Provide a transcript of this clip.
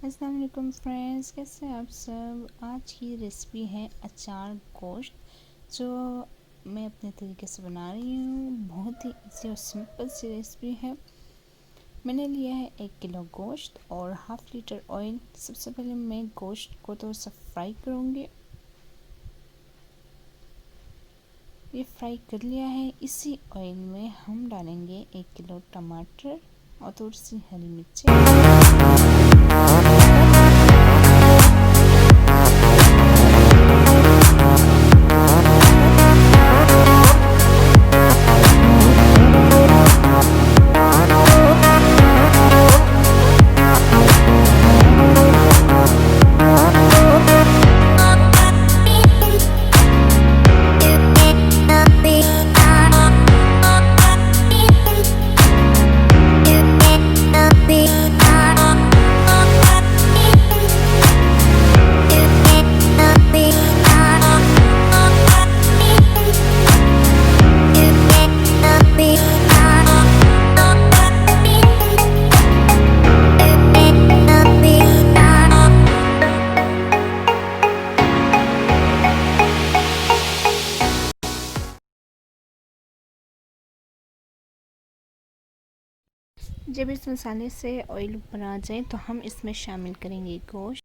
अस्सलाम वालेकुम फ्रेंड्स, कैसे हैं आप सब। आज की रेसिपी है अचार गोश्त, जो मैं अपने तरीके से बना रही हूँ। बहुत ही इजी और सिंपल सी रेसिपी है। मैंने लिया है 1 किलो गोश्त और हाफ़ लीटर ऑयल। सबसे पहले मैं गोश्त को थोड़ा सा फ्राई करूँगी। ये फ्राई कर लिया है। इसी ऑयल में हम डालेंगे 1 किलो टमाटर और थोड़ी सी हरी मिर्ची। जब इस मसाले से ऑयल ऊपर आ जाए तो हम इसमें शामिल करेंगे गोश्त।